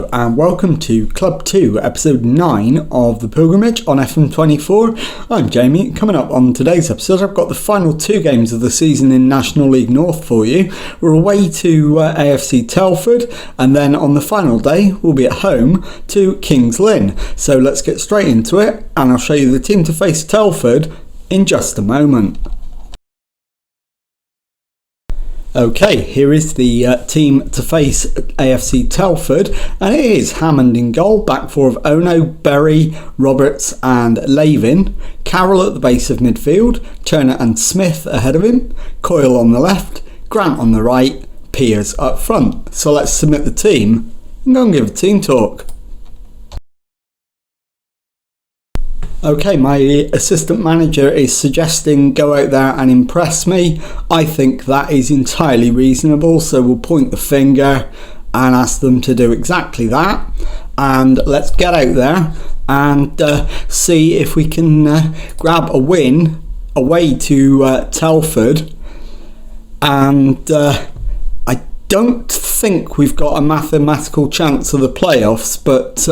Hello and welcome to Club 2, episode 9 of The Pilgrimage on FM24. I'm Jamie. Coming up on today's episode, I've got the final 2 games of the season in National League North for you. We're away to AFC Telford, and then on the final day, we'll be at home to Kings Lynn. So let's get straight into it, and I'll show you the team to face Telford in just a moment. Okay, here is the team to face AFC Telford, and it is Hammond in goal, back four of Ono, Berry, Roberts and Lavin, Carroll at the base of midfield, Turner and Smith ahead of him, Coyle on the left, Grant on the right, Piers up front. So let's submit the team and go and give a team talk. Okay, my assistant manager is suggesting go out there and impress me. I think that is entirely reasonable, so we'll point the finger and ask them to do exactly that. And let's get out there and see if we can grab a win away to Telford. And I don't think we've got a mathematical chance of the playoffs, but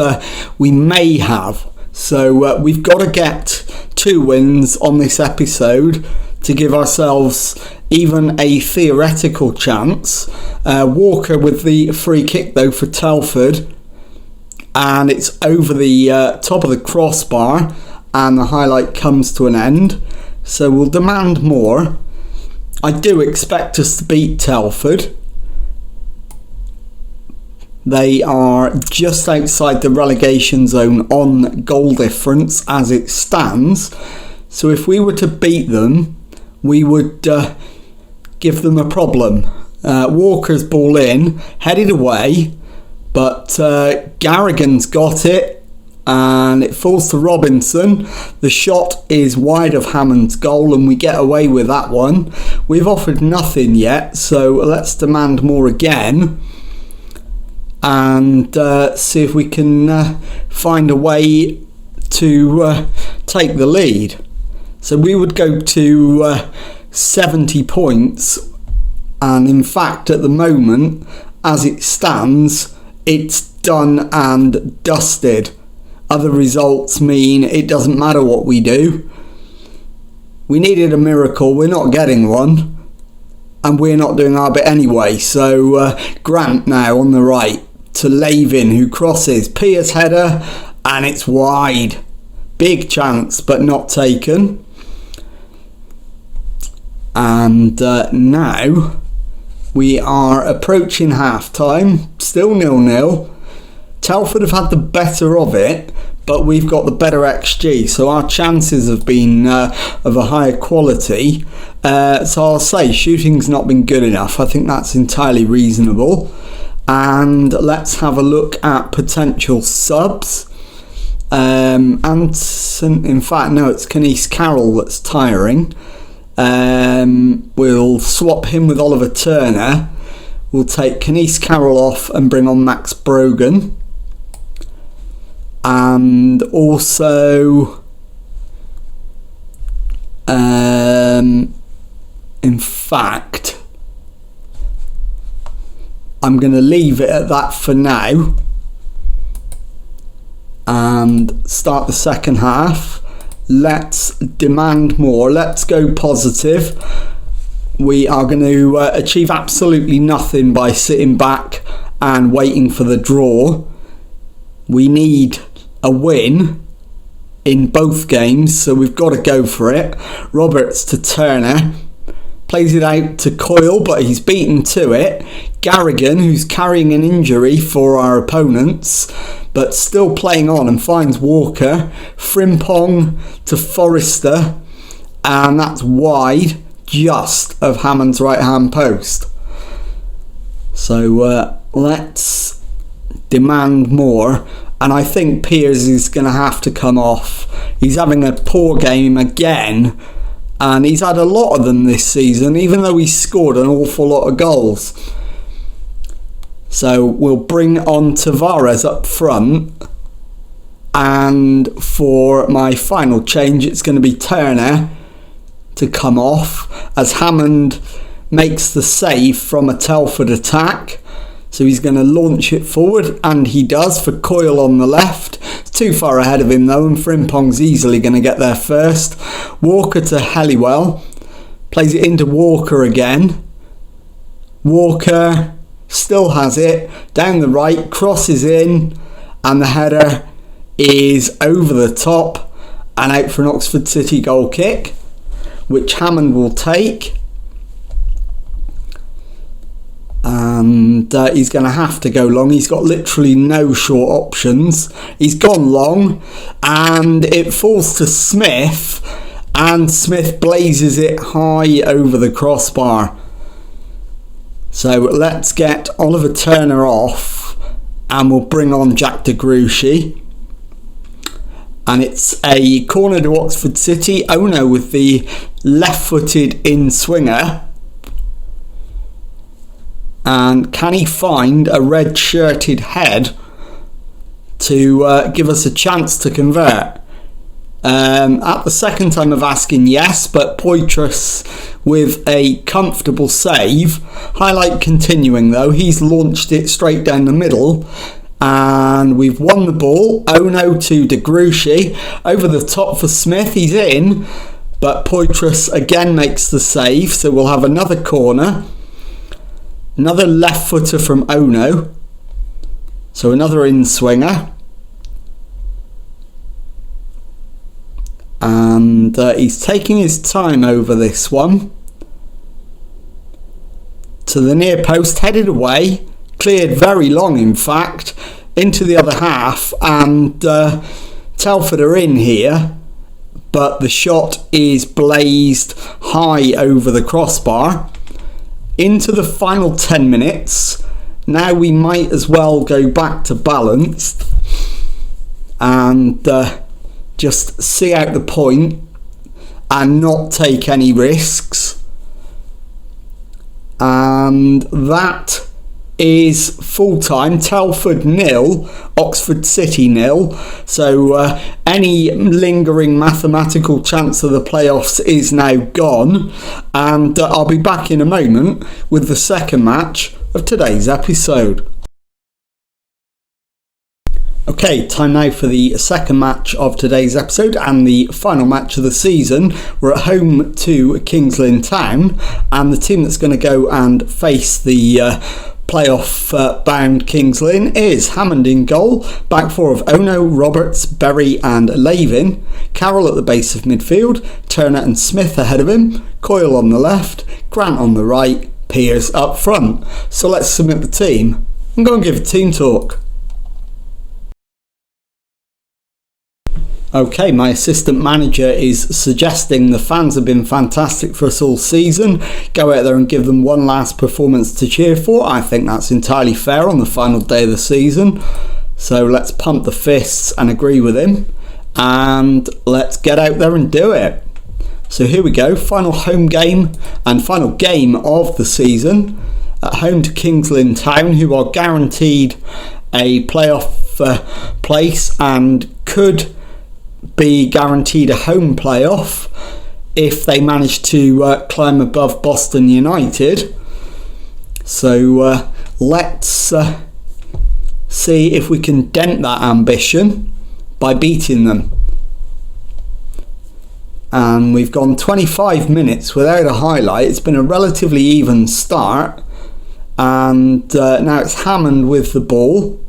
we may have. So we've got to get 2 wins on this episode to give ourselves even a theoretical chance. Walker with the free kick though for Telford, and it's over the top of the crossbar, and the highlight comes to an end. So we'll demand more. I do expect us to beat Telford. They are just outside the relegation zone on goal difference as it stands. So if we were to beat them, we would give them a problem. Walker's ball in, headed away, but Garrigan's got it and it falls to Robinson. The shot is wide of Hammond's goal and we get away with that one. We've offered nothing yet, so let's demand more again. And see if we can find a way to take the lead. So we would go to 70 points, and in fact at the moment as it stands it's done and dusted. Other results mean it doesn't matter what we do. We needed a miracle, we're not getting one, and we're not doing our bit anyway. So Grant now on the right to Lavin, who crosses, Piers header, and it's wide. Big chance but not taken. And now we are approaching half time, still 0-0. Telford have had the better of it, but we've got the better XG, so our chances have been of a higher quality. So I'll say shooting's not been good enough. I think that's entirely reasonable. And let's have a look at potential subs. And in fact, no, it's Kenise Carroll that's tiring. We'll swap him with Oliver Turner. We'll take Kenise Carroll off and bring on Max Brogan. And also, in fact, I'm going to leave it at that for now and start the second half. Let's demand more. Let's go positive. We are going to achieve absolutely nothing by sitting back and waiting for the draw. We need a win in both games, so we've got to go for it. Roberts to Turner. Plays it out to Coyle, but he's beaten to it. Garrigan, who's carrying an injury for our opponents, but still playing on, and finds Walker. Frimpong to Forrester, and that's wide, just of Hammond's right-hand post. So let's demand more, and I think Piers is going to have to come off. He's having a poor game again, and he's had a lot of them this season, even though he's scored an awful lot of goals. So we'll bring on Tavares up front. And for my final change, it's going to be Turner to come off as Hammond makes the save from a Telford attack. So he's going to launch it forward, and he does for Coyle on the left. It's too far ahead of him though, and Frimpong's easily going to get there first. Walker to Helliwell. Plays it into Walker again. Walker still has it. Down the right, crosses in, and the header is over the top and out for an Oxford City goal kick, which Hammond will take. And he's going to have to go long. He's got literally no short options. He's gone long, and it falls to Smith, and Smith blazes it high over the crossbar. So let's get Oliver Turner off, and we'll bring on Jack de Gruchy. And it's a corner to Oxford City. Ono with the left-footed in-swinger. And can he find a red-shirted head to give us a chance to convert? At the second time of asking, yes, but Poitras with a comfortable save. Highlight continuing though. He's launched it straight down the middle. And we've won the ball. Ono to de Gruchy. Over the top for Smith. He's in. But Poitras again makes the save. So we'll have another corner. Another left footer from Ono. So another in-swinger. And he's taking his time over this one. To the near post, headed away. Cleared very long, in fact. Into the other half. And Telford are in here. But the shot is blazed high over the crossbar. Into the final 10 minutes. Now we might as well go back to balanced and just see out the point and not take any risks. And that is full time. Telford 0, Oxford City 0. So any lingering mathematical chance of the playoffs is now gone. And I'll be back in a moment with the second match of today's episode. Okay, time now for the second match of today's episode and the final match of the season. We're at home to Kings Lynn Town, and the team that's going to go and face the playoff bound Kings Lynn is Hammond in goal, back four of Ono, Roberts, Berry and Lavin, Carroll at the base of midfield, Turner and Smith ahead of him, Coyle on the left, Grant on the right, Pearce up front. So let's submit the team and go and give a team talk. Okay, my assistant manager is suggesting the fans have been fantastic for us all season. Go out there and give them one last performance to cheer for. I think that's entirely fair on the final day of the season. So let's pump the fists and agree with him. And let's get out there and do it. So here we go. Final home game and final game of the season. At home to Kings Lynn Town, who are guaranteed a playoff place and could be guaranteed a home playoff if they manage to climb above Boston United. So let's see if we can dent that ambition by beating them. And we've gone 25 minutes without a highlight. It's been a relatively even start, and now it's Hammond with the ball,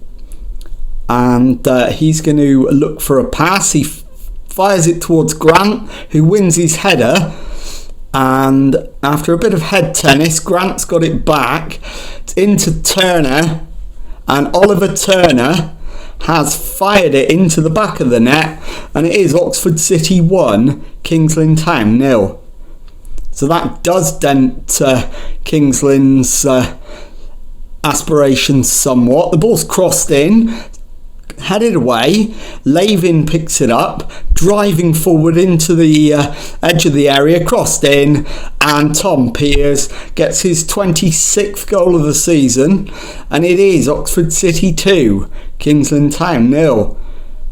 and he's going to look for a pass. He fires it towards Grant, who wins his header, and after a bit of head tennis, Grant's got it back. It's into Turner, and Oliver Turner has fired it into the back of the net, and it is Oxford City 1, Kings Lynn Town 0. So that does dent Kings Lynn's aspirations somewhat. The ball's crossed in, headed away. Lavin picks it up, driving forward into the edge of the area, crossed in, and Tom Pearce gets his 26th goal of the season, and it is Oxford City 2, Kings Lynn Town 0.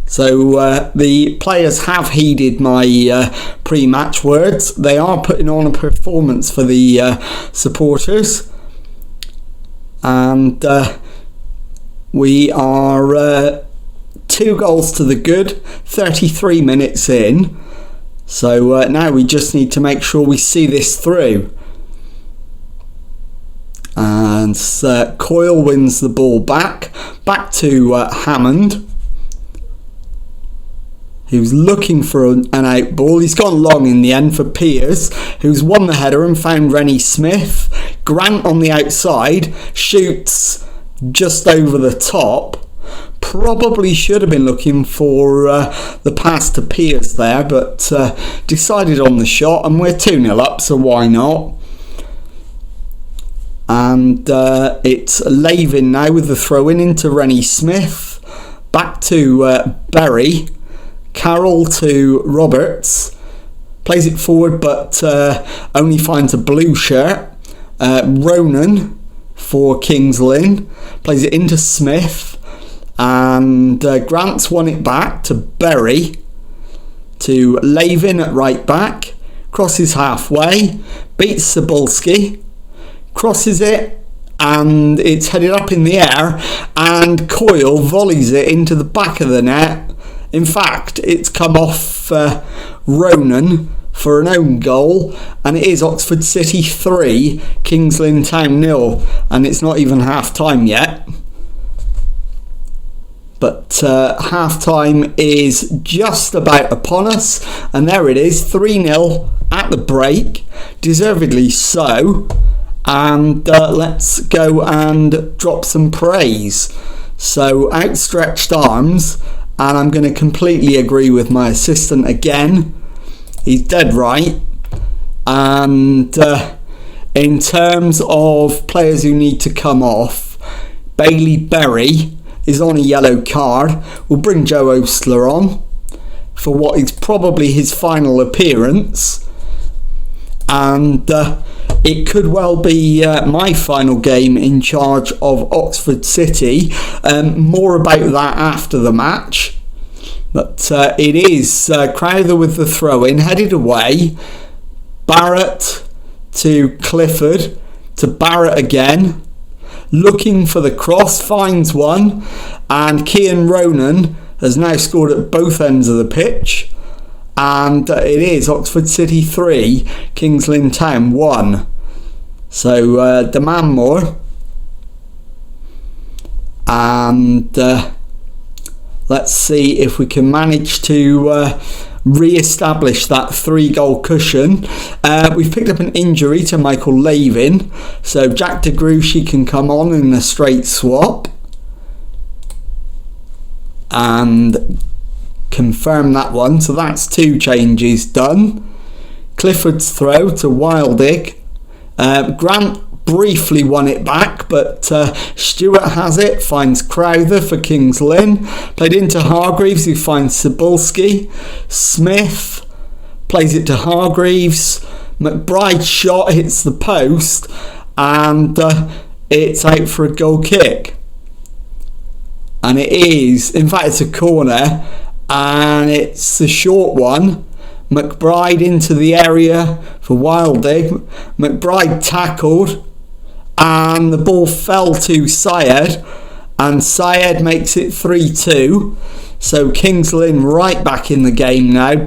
So the players have heeded my pre-match words. They are putting on a performance for the supporters, and We are 2 goals to the good, 33 minutes in. So now we just need to make sure we see this through. And Coyle wins the ball back to Hammond, who's looking for an out ball. He's gone long in the end for Piers, who's won the header and found Rennie Smith. Grant on the outside shoots just over the top. Probably should have been looking for the pass to Piers there, but decided on the shot, and we're 2-0 up, so why not? And it's Lavin now with the throw-in into Rennie Smith. Back to Berry. Carroll to Roberts. Plays it forward, but only finds a blue shirt. Ronan for Kings Lynn. Plays it into Smith. And Grant's won it back to Berry. To Lavin at right back. Crosses halfway. Beats Cebulski. Crosses it, and it's headed up in the air, and Coyle volleys it into the back of the net. In fact, it's come off Ronan for an own goal, and it is Oxford City 3, Kings Lynn Town 0, and it's not even half time yet. But half time is just about upon us, and there it is, 3-0 at the break, deservedly so. And let's go and drop some praise. So, outstretched arms, and I'm going to completely agree with my assistant again. He's dead right. And in terms of players who need to come off, Bailey Berry is on a yellow card. We'll bring Joe Ostler on for what is probably his final appearance. And it could well be my final game in charge of Oxford City. More about that after the match. But it is Crowther with the throw-in, headed away. Barrett to Clifford, to Barrett again. Looking for the cross, finds one. And Cian Ronan has now scored at both ends of the pitch. And it is Oxford City 3, Kings Lynn Town 1. So demand more. And let's see if we can manage to re-establish that 3-goal cushion. We've picked up an injury to Michael Lavin, so Jack de Gruchy can come on in a straight swap and confirm that one. So that's 2 changes done. Clifford's throw to Wildig. Grant briefly won it back, but Stewart has it, finds Crowther for Kings Lynn. Played into Hargreaves, who finds Cebulski. Smith plays it to Hargreaves. McBride's shot hits the post, and it's out for a goal kick. And it is, in fact, it's a corner, and it's the short one. McBride into the area for Wildig. McBride tackled, and the ball fell to Syed, and Syed makes it 3-2. So Kings Lynn right back in the game now.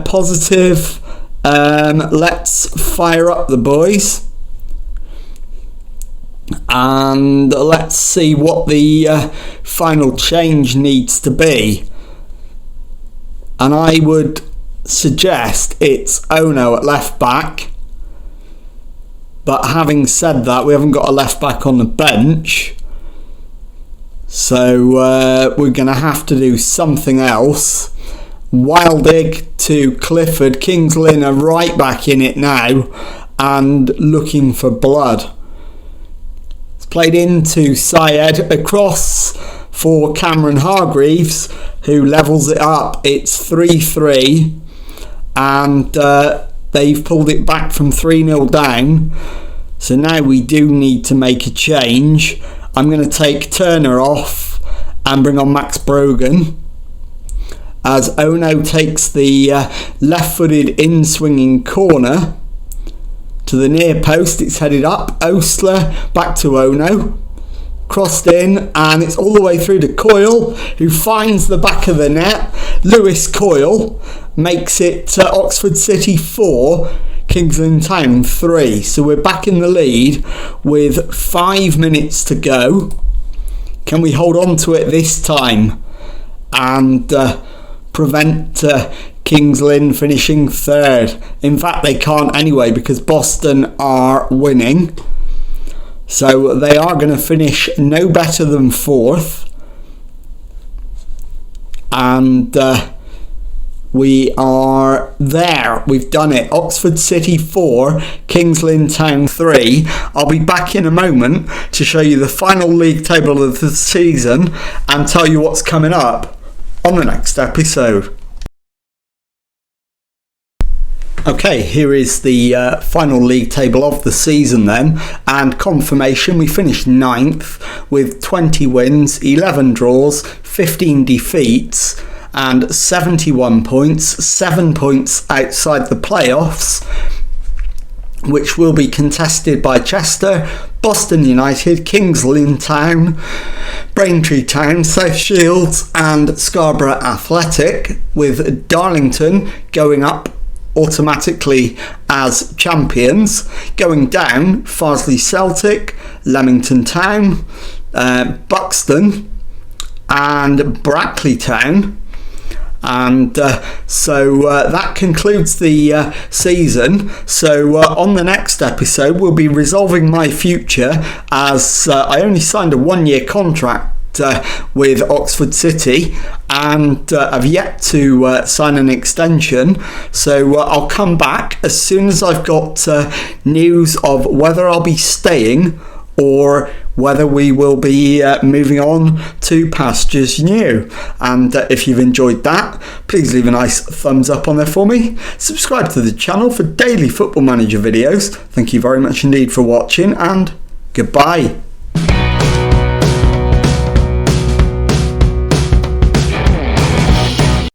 Positive. Let's fire up the boys, and let's see what the final change needs to be. And I would suggest it's Ono at left back. But having said that, we haven't got a left back on the bench. So we're going to have to do something else. Wildig to Clifford. Kings Lynn are right back in it now and looking for blood. It's played into Syed, across for Cameron Hargreaves, who levels it up. It's 3-3, and they've pulled it back from 3-0 down. So now we do need to make a change. I'm going to take Turner off and bring on Max Brogan, as Ono takes the left-footed in-swinging corner to the near post. It's headed up. Ostler back to Ono. crossed in, and it's all the way through to Coyle, who finds the back of the net. Lewis Coyle makes it Oxford City 4, Kings Lynn Town 3. So we're back in the lead with 5 minutes to go. Can we hold on to it this time and prevent Kings Lynn finishing third? In fact, they can't anyway, because Boston are winning. So they are going to finish no better than fourth. And we are there. We've done it. Oxford City 4, Kings Lynn Town 3. I'll be back in a moment to show you the final league table of the season and tell you what's coming up on the next episode. Okay, here is the final league table of the season then, and confirmation: we finished 9th with 20 wins, 11 draws, 15 defeats and 71 points, 7 points outside the playoffs, which will be contested by Chester, Boston United, Kings Lynn Town, Braintree Town, South Shields and Scarborough Athletic, with Darlington going up automatically as champions. Going down, Farsley Celtic, Leamington Town, Buxton and Brackley Town. And so that concludes the season. So on the next episode we'll be resolving my future, as I only signed a 1-year contract with Oxford City and have yet to sign an extension. So I'll come back as soon as I've got news of whether I'll be staying or whether we will be moving on to pastures new. And if you've enjoyed that, please leave a nice thumbs up on there for me. Subscribe to the channel for daily Football Manager videos. Thank you very much indeed for watching, and goodbye.